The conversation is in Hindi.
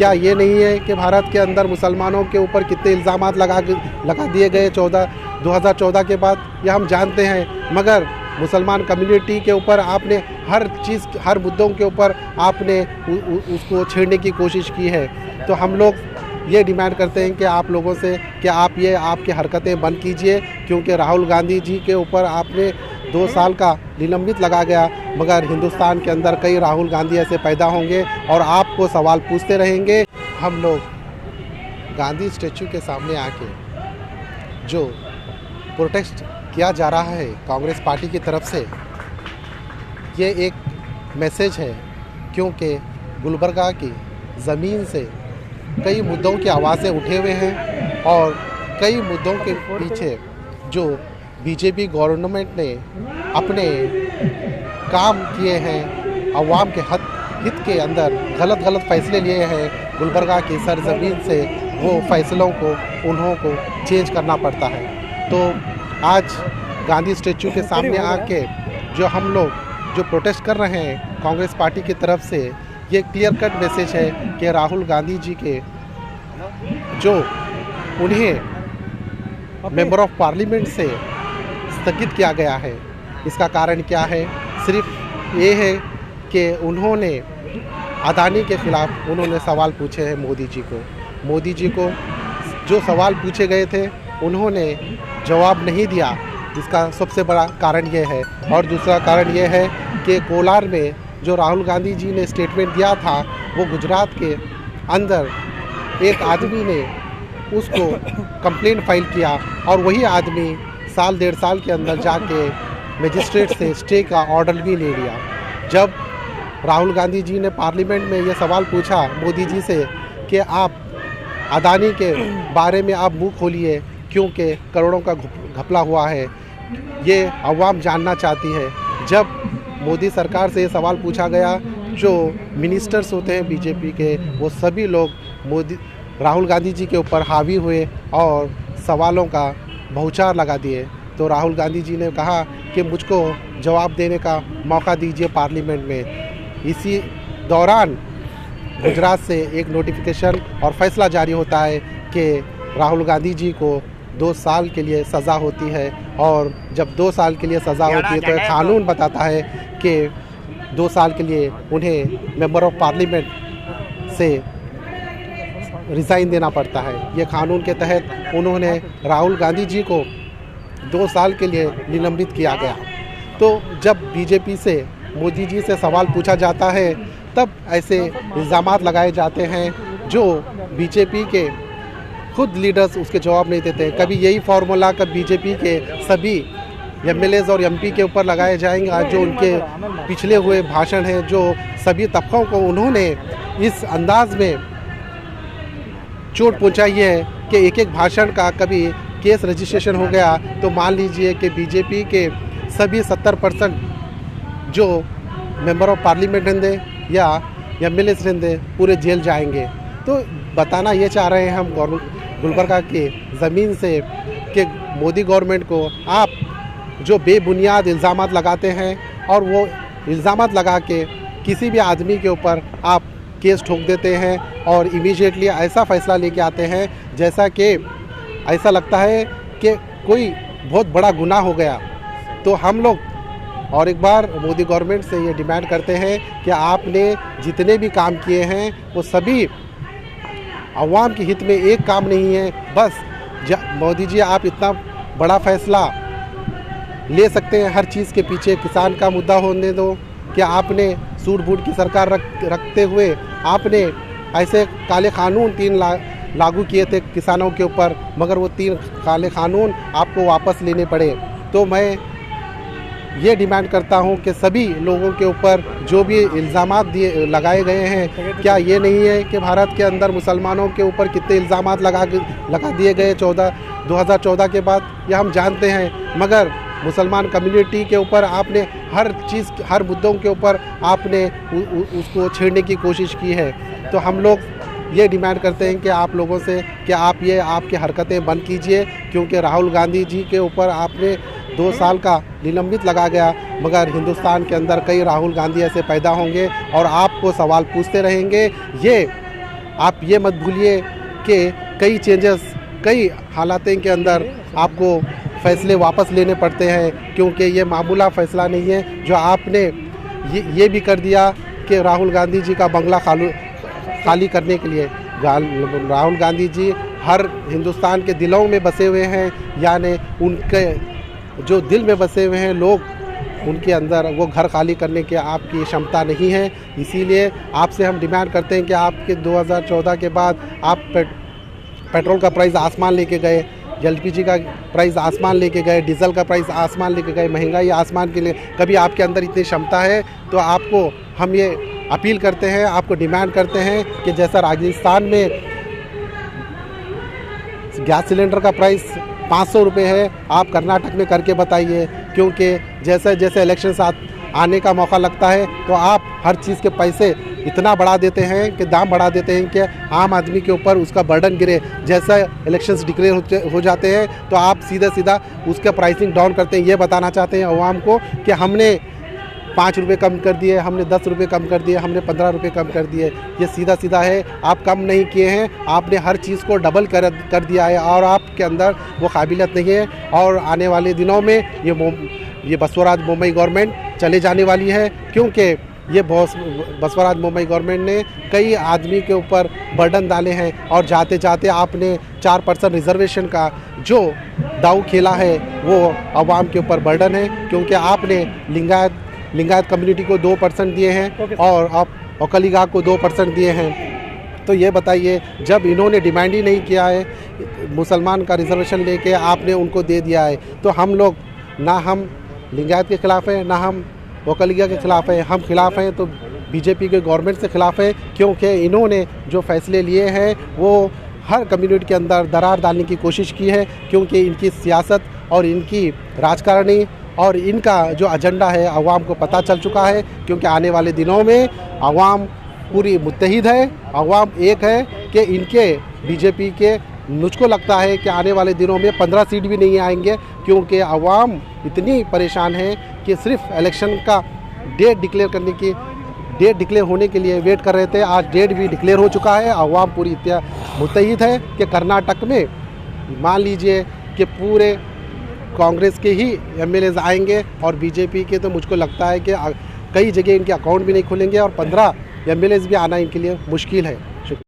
क्या ये नहीं है कि भारत के अंदर मुसलमानों के ऊपर कितने इल्ज़ामात लगा दिए गए 2014 के बाद, यह हम जानते हैं। मगर मुसलमान कम्युनिटी के ऊपर आपने हर चीज़, हर मुद्दों के ऊपर आपने उसको छेड़ने की कोशिश की है। तो हम लोग ये डिमांड करते हैं कि आप लोगों से कि आप ये आपकी हरकतें बंद कीजिए, क्योंकि राहुल गांधी जी के ऊपर आपने 2 साल का निलंबित लगा गया। मगर हिंदुस्तान के अंदर कई राहुल गांधी ऐसे पैदा होंगे और आपको सवाल पूछते रहेंगे। हम लोग गांधी स्टैचू के सामने आके जो प्रोटेस्ट किया जा रहा है कांग्रेस पार्टी की तरफ से, ये एक मैसेज है, क्योंकि गुलबर्गा की ज़मीन से कई मुद्दों की आवाज़ें उठे हुए हैं और कई मुद्दों के पीछे जो बीजेपी गवर्नमेंट ने अपने काम किए हैं, अवाम के हित के अंदर गलत फैसले लिए हैं, गुलबर्गा की सरजमीन से वो फैसलों को उन्हों को चेंज करना पड़ता है। तो आज गांधी स्टैचू के सामने आके जो हम लोग जो प्रोटेस्ट कर रहे हैं कांग्रेस पार्टी की तरफ से, ये क्लियर कट मैसेज है कि राहुल गांधी जी के जो उन्हें मेंबर ऑफ पार्लियामेंट से स्थगित किया गया है, इसका कारण क्या है? सिर्फ ये है कि उन्होंने अदानी के ख़िलाफ़ उन्होंने सवाल पूछे हैं मोदी जी को जो सवाल पूछे गए थे उन्होंने जवाब नहीं दिया। इसका सबसे बड़ा कारण ये है। और दूसरा कारण ये है कि कोलार में जो राहुल गांधी जी ने स्टेटमेंट दिया था, वो गुजरात के अंदर एक आदमी ने उसको कंप्लेंट फाइल किया और वही आदमी 1.5 साल के अंदर जाके मजिस्ट्रेट से स्टे का ऑर्डर भी ले लिया। जब राहुल गांधी जी ने पार्लियामेंट में ये सवाल पूछा मोदी जी से कि आप अदानी के बारे में आप मुँह खोलिए, क्योंकि करोड़ों का घपला हुआ है, ये अवाम जानना चाहती है। जब मोदी सरकार से ये सवाल पूछा गया, जो मिनिस्टर्स होते हैं बीजेपी के, वो सभी लोग राहुल गांधी जी के ऊपर हावी हुए और सवालों का भौचार लगा दिए। तो राहुल गांधी जी ने कहा कि मुझको जवाब देने का मौका दीजिए पार्लियामेंट में। इसी दौरान गुजरात से एक नोटिफिकेशन और फैसला जारी होता है कि राहुल गांधी जी को 2 साल के लिए सज़ा होती है। और जब 2 साल के लिए सज़ा होती है तो कानून बताता है कि 2 साल के लिए उन्हें मेंबर ऑफ पार्लियामेंट से रिज़ाइन देना पड़ता है। ये कानून के तहत उन्होंने राहुल गांधी जी को 2 साल के लिए निलंबित किया गया। तो जब बीजेपी से मोदी जी से सवाल पूछा जाता है, तब ऐसे इल्ज़ामात लगाए जाते हैं जो बीजेपी के खुद लीडर्स उसके जवाब नहीं देते। कभी यही फार्मूला कब बीजेपी के सभी एमएलएज और एमपी के ऊपर लगाए जाएंगे, जो उनके पिछले हुए भाषण हैं, जो सभी तबकों को उन्होंने इस अंदाज में चोट पहुंचाई है कि एक भाषण का कभी केस रजिस्ट्रेशन हो गया तो मान लीजिए कि बीजेपी के सभी 70% जो मेंबर ऑफ पार्लियामेंट रहेंगे या एमएलएज रहेंगे पूरे जेल जाएंगे। तो बताना ये चाह रहे हैं हम गुलबर्गा की ज़मीन से कि मोदी गवर्नमेंट को आप जो बेबुनियाद इल्ज़ामात लगाते हैं और वो इल्ज़ामात लगा के किसी भी आदमी के ऊपर आप केस ठोक देते हैं और इमीडिएटली ऐसा फ़ैसला लेके आते हैं जैसा कि ऐसा लगता है कि कोई बहुत बड़ा गुनाह हो गया। तो हम लोग और एक बार मोदी गवर्नमेंट से ये डिमांड करते हैं कि आपने जितने भी काम किए हैं वो सभी अवाम के हित में एक काम नहीं है। बस मोदी जी आप इतना बड़ा फ़ैसला ले सकते हैं, हर चीज़ के पीछे किसान का मुद्दा होने दो। कि आपने सूट बूट की सरकार रखते हुए आपने ऐसे काले कानून 3 लागू किए थे किसानों के ऊपर, मगर वो 3 काले कानून आपको वापस लेने पड़े। तो मैं ये डिमांड करता हूँ कि सभी लोगों के ऊपर जो भी इल्ज़ामात लगाए गए हैं, क्या ये नहीं है कि भारत के अंदर मुसलमानों के ऊपर कितने इल्ज़ामात लगा दिए गए 2014 के बाद, यह हम जानते हैं। मगर मुसलमान कम्युनिटी के ऊपर आपने हर चीज़, हर मुद्दों के ऊपर आपने उसको छेड़ने की कोशिश की है। तो हम लोग ये डिमांड करते हैं कि आप लोगों से कि आप ये आपकी हरकतें बंद कीजिए, क्योंकि राहुल गांधी जी के ऊपर आपने 2 साल का निलंबित लगा गया। मगर हिंदुस्तान के अंदर कई राहुल गांधी ऐसे पैदा होंगे और आपको सवाल पूछते रहेंगे। ये आप ये मत भूलिए कि कई चेंजेस, कई हालातें के अंदर आपको फैसले वापस लेने पड़ते हैं, क्योंकि ये मामूला फैसला नहीं है जो आपने ये भी कर दिया कि राहुल गांधी जी का बंगला खाली करने के लिए। राहुल गांधी जी हर हिंदुस्तान के दिलों में बसे हुए हैं, यानी उनके जो दिल में बसे हुए हैं लोग, उनके अंदर वो घर खाली करने की आपकी क्षमता नहीं है। इसीलिए आपसे हम डिमांड करते हैं कि आपके 2014 के बाद आप पेट्रोल का प्राइस आसमान लेके गए, एलपीजी का प्राइस आसमान लेके गए, डीजल का प्राइस आसमान लेके गए, महंगाई आसमान के लिए। कभी आपके अंदर इतनी क्षमता है तो आपको हम ये अपील करते हैं, आपको डिमांड करते हैं कि जैसा राजस्थान में गैस सिलेंडर का प्राइस 500 रुपये है, आप कर्नाटक में करके बताइए, क्योंकि जैसे जैसे इलेक्शन आने का मौका लगता है तो आप हर चीज़ के पैसे इतना बढ़ा देते हैं कि दाम बढ़ा देते हैं कि आम आदमी के ऊपर उसका बर्डन गिरे। जैसा इलेक्शंस डिक्लेयर हो जाते हैं तो आप सीधा उसका प्राइसिंग डाउन करते हैं। ये बताना चाहते हैं अवाम को कि हमने 5 रुपये कम कर दिए, हमने 10 रुपये कम कर दिए, हमने 15 रुपये कम कर दिए। ये सीधा है, आप कम नहीं किए हैं, आपने हर चीज़ को डबल कर दिया है और आपके अंदर वो काबिलियत नहीं है। और आने वाले दिनों में ये बसवराज बोम्मई गवर्नमेंट चले जाने वाली है, क्योंकि ये बसवराज बोम्मई गवर्नमेंट ने कई आदमी के ऊपर बर्डन डाले हैं और जाते जाते आपने 4% रिजर्वेशन का जो दाव खेला है वो अवाम के ऊपर बर्डन है, क्योंकि आपने लिंगायत कम्युनिटी को 2% दिए हैं और आप ओकलिगा को 2% दिए हैं। तो ये बताइए, जब इन्होंने डिमांड ही नहीं किया है, मुसलमान का रिजर्वेशन लेके आपने उनको दे दिया है, तो हम लोग ना हम लिंगायत के ख़िलाफ़ हैं, ना हम ओकलिगा के ख़िलाफ़ हैं। हम खिलाफ़ हैं तो बीजेपी के गवर्नमेंट से ख़िलाफ़ है, क्योंकि इन्होंने जो फैसले लिए हैं वो हर कम्युनिटी के अंदर दरार डालने की कोशिश की है, क्योंकि इनकी सियासत और इनकी राजकारणी और इनका जो एजेंडा है अवाम को पता चल चुका है। क्योंकि आने वाले दिनों में अवाम पूरी मुत्तहिद है, अवाम एक है कि इनके बीजेपी के, मुझको लगता है कि आने वाले दिनों में 15 सीट भी नहीं आएंगे, क्योंकि अवाम इतनी परेशान है कि सिर्फ इलेक्शन का डेट डिक्लेयर होने के लिए वेट कर रहे थे। आज डेट भी डिक्लेयर हो चुका है। अवाम पूरी मुत्तहिद है कि कर्नाटक में मान लीजिए कि पूरे कांग्रेस के ही एमएलएज आएंगे और बीजेपी के तो मुझको लगता है कि कई जगह इनके अकाउंट भी नहीं खुलेंगे और 15 एमएलएज भी आना इनके लिए मुश्किल है।